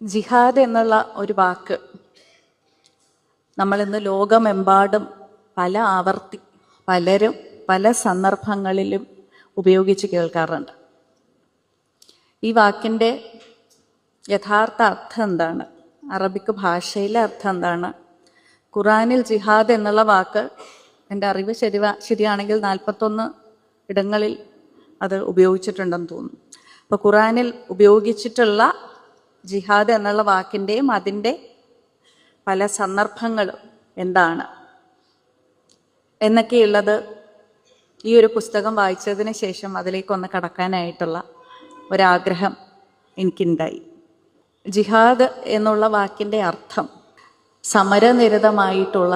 ജിഹാദ് എന്നുള്ള ഒരു വാക്ക് നമ്മളിന്ന് ലോകമെമ്പാടും പല ആവർത്തി പലരും പല സന്ദർഭങ്ങളിലും ഉപയോഗിച്ച് കേൾക്കാറുണ്ട്. ഈ വാക്കിൻ്റെ യഥാർത്ഥ അർത്ഥം എന്താണ്? അറബിക് ഭാഷയിലെ അർത്ഥം എന്താണ്? ഖുറാനിൽ ജിഹാദ് എന്നുള്ള വാക്ക് എൻ്റെ അറിവ് ശരിയാണെങ്കിൽ 41 ഇടങ്ങളിൽ അത് ഉപയോഗിച്ചിട്ടുണ്ടെന്ന് തോന്നുന്നു. അപ്പോൾ ഖുറാനിൽ ഉപയോഗിച്ചിട്ടുള്ള ജിഹാദ് എന്നുള്ള വാക്കിൻ്റെയും അതിൻ്റെ പല സന്ദർഭങ്ങളും എന്താണ് എന്നൊക്കെയുള്ളത് ഈ ഒരു പുസ്തകം വായിച്ചതിന് ശേഷം അതിലേക്കൊന്ന് കടക്കാനായിട്ടുള്ള ഒരാഗ്രഹം എനിക്കുണ്ടായി. ജിഹാദ് എന്നുള്ള വാക്കിൻ്റെ അർത്ഥം സമരനിരതമായിട്ടുള്ള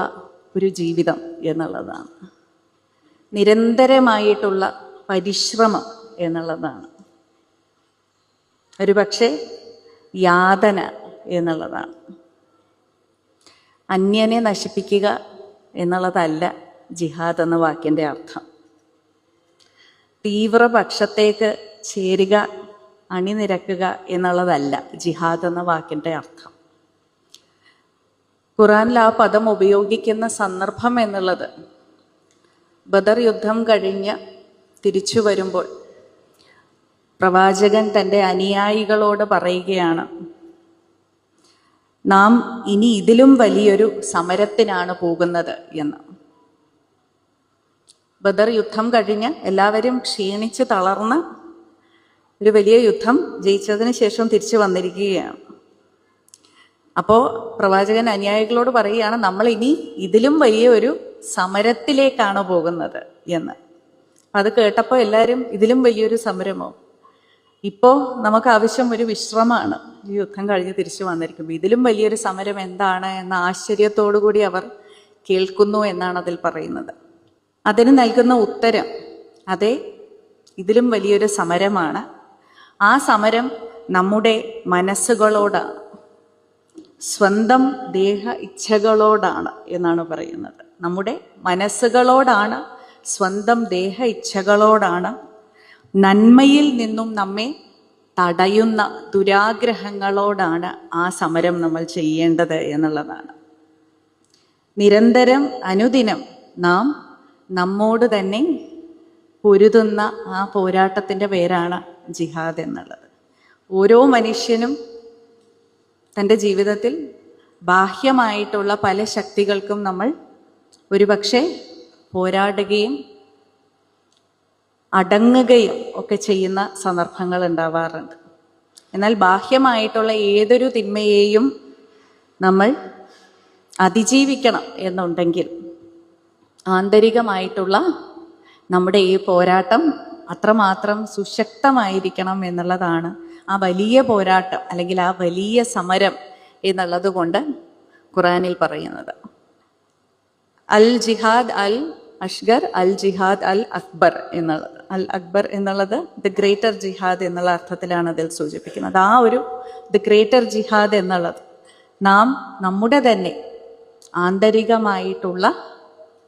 ഒരു ജീവിതം എന്നുള്ളതാണ്. നിരന്തരമായിട്ടുള്ള പരിശ്രമം എന്നുള്ളതാണ്. ഒരുപക്ഷെ യാതന എന്നുള്ളതാണ്. അന്യനെ നശിപ്പിക്കുക എന്നുള്ളതല്ല ജിഹാദ് എന്ന വാക്കിൻ്റെ അർത്ഥം. തീവ്രപക്ഷത്തേക്ക് ചേരുക, അണിനിരക്കുക എന്നുള്ളതല്ല ജിഹാദ് എന്ന വാക്കിൻ്റെ അർത്ഥം. ഖുറാനിൽ ആ പദം ഉപയോഗിക്കുന്ന സന്ദർഭം എന്നുള്ളത് ബദർ യുദ്ധം കഴിഞ്ഞ് തിരിച്ചു വരുമ്പോൾ പ്രവാചകൻ തൻ്റെ അനുയായികളോട് പറയുകയാണ്, നാം ഇനി ഇതിലും വലിയൊരു സമരത്തിനാണ് പോകുന്നത് എന്ന്. ബദർ യുദ്ധം കഴിഞ്ഞ് എല്ലാവരും ക്ഷീണിച്ച് തളർന്ന് ഒരു വലിയ യുദ്ധം ജയിച്ചതിന് ശേഷം തിരിച്ചു വന്നിരിക്കുകയാണ്. അപ്പോൾ പ്രവാചകൻ അനുയായികളോട് പറയുകയാണ്, നമ്മൾ ഇനി ഇതിലും വലിയ ഒരു സമരത്തിലേക്കാണ് പോകുന്നത് എന്ന്. അത് കേട്ടപ്പോൾ എല്ലാവരും ഇതിലും വലിയൊരു സമരമോ? ഇപ്പോൾ നമുക്ക് ആവശ്യം ഒരു വിശ്രമമാണ്. ഈ യുദ്ധം കഴിഞ്ഞ് തിരിച്ചു വന്നിരിക്കുമ്പോൾ ഇതിലും വലിയൊരു സമരം എന്താണ് എന്ന ആശ്ചര്യത്തോടു കൂടി അവർ കേൾക്കുന്നു എന്നാണ് അതിൽ പറയുന്നത്. അതിന് നൽകുന്ന ഉത്തരം അതെ, ഇതിലും വലിയൊരു സമരമാണ്. ആ സമരം നമ്മുടെ മനസ്സുകളോടാണ്, സ്വന്തം ദേഹ ഇച്ഛകളോടാണ് എന്നാണ് പറയുന്നത്. നമ്മുടെ മനസ്സുകളോടാണ്, സ്വന്തം ദേഹ ഇച്ഛകളോടാണ്, നന്മയിൽ നിന്നും നമ്മെ തടയുന്ന ദുരാഗ്രഹങ്ങളോടാണ് ആ സമരം നമ്മൾ ചെയ്യേണ്ടത് എന്നുള്ളതാണ്. നിരന്തരം അനുദിനം നാം നമ്മോട് തന്നെ പൊരുതുന്ന ആ പോരാട്ടത്തിൻ്റെ പേരാണ് ജിഹാദ് എന്നുള്ളത്. ഓരോ മനുഷ്യനും തൻ്റെ ജീവിതത്തിൽ ബാഹ്യമായിട്ടുള്ള പല ശക്തികൾക്കും നമ്മൾ ഒരുപക്ഷെ പോരാടുകയും അടങ്ങുകയും ഒക്കെ ചെയ്യുന്ന സന്ദർഭങ്ങൾ ഉണ്ടാവാറുണ്ട്. എന്നാൽ ബാഹ്യമായിട്ടുള്ള ഏതൊരു തിന്മയെയും നമ്മൾ അതിജീവിക്കണം എന്നുണ്ടെങ്കിൽ ആന്തരികമായിട്ടുള്ള നമ്മുടെ ഈ പോരാട്ടം അത്രമാത്രം സുശക്തമായിരിക്കണം എന്നുള്ളതാണ് ആ വലിയ പോരാട്ടം അല്ലെങ്കിൽ ആ വലിയ സമരം എന്നുള്ളത് കൊണ്ട് ഖുറാനിൽ പറയുന്നത്. അൽ ജിഹാദ് അൽ അഷ്ഗർ, അൽ ജിഹാദ് അൽ അക്ബർ എന്നുള്ളത്. അൽ അക്ബർ എന്നുള്ളത് ദി ഗ്രേറ്റർ ജിഹാദ് എന്നുള്ള അർത്ഥത്തിലാണ് അതിൽ സൂചിപ്പിക്കുന്നത്. ആ ഒരു ദി ഗ്രേറ്റർ ജിഹാദ് എന്നുള്ളത് നാം നമ്മുടെ തന്നെ ആന്തരികമായിട്ടുള്ള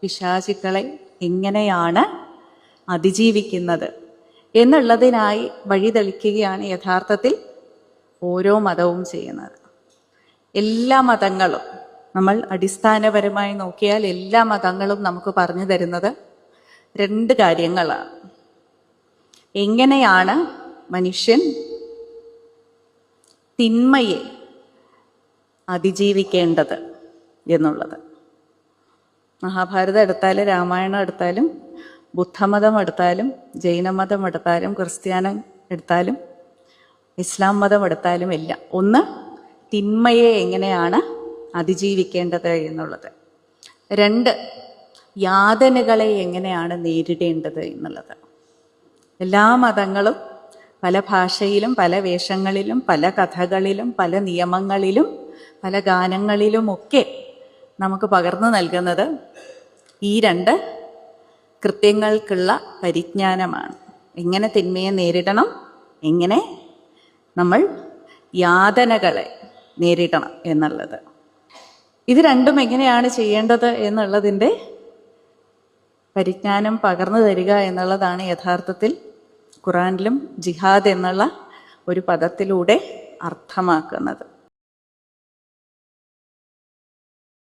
പിശാചുക്കളെ എങ്ങനെയാണ് അതിജീവിക്കുന്നത് എന്നുള്ളതിനായി വഴിതെളിക്കുകയാണ് യഥാർത്ഥത്തിൽ ഓരോ മതവും ചെയ്യുന്നത്. എല്ലാ മതങ്ങളും നമ്മൾ അടിസ്ഥാനപരമായി നോക്കിയാൽ എല്ലാ മതങ്ങളും നമുക്ക് പറഞ്ഞു തരുന്നത് 2 കാര്യങ്ങളാണ്. എങ്ങനെയാണ് മനുഷ്യൻ തിന്മയെ അതിജീവിക്കേണ്ടത് എന്നുള്ളത്. മഹാഭാരതം എടുത്താലും രാമായണം എടുത്താലും ബുദ്ധമതം എടുത്താലും ജൈനമതം എടുത്താലും ക്രിസ്ത്യാനം എടുത്താലും ഇസ്ലാം മതം എടുത്താലും എല്ലാം ഒന്ന് തിന്മയെ എങ്ങനെയാണ് അതിജീവിക്കേണ്ടത് എന്നുള്ളത്. 2 യാതനകളെ എങ്ങനെയാണ് നേരിടേണ്ടത് എന്നുള്ളത്. എല്ലാ മതങ്ങളും പല ഭാഷയിലും പല വേഷങ്ങളിലും പല കഥകളിലും പല നിയമങ്ങളിലും പല ഗാനങ്ങളിലുമൊക്കെ നമുക്ക് പകർന്നു നൽകുന്നത് ഈ 2 കൃത്യങ്ങൾക്കുള്ള പരിജ്ഞാനമാണ്. എങ്ങനെ തിന്മയെ നേരിടണം, എങ്ങനെ നമ്മൾ യാതനകളെ നേരിടണം എന്നുള്ളത്. ഇത് രണ്ടും എങ്ങനെയാണ് ചെയ്യേണ്ടത് എന്നുള്ളതിൻ്റെ പരിജ്ഞാനം പകർന്നു തരിക എന്നുള്ളതാണ് യഥാർത്ഥത്തിൽ ഖുറാനിലും ജിഹാദ് എന്നുള്ള ഒരു പദത്തിലൂടെ അർത്ഥമാക്കുന്നത്.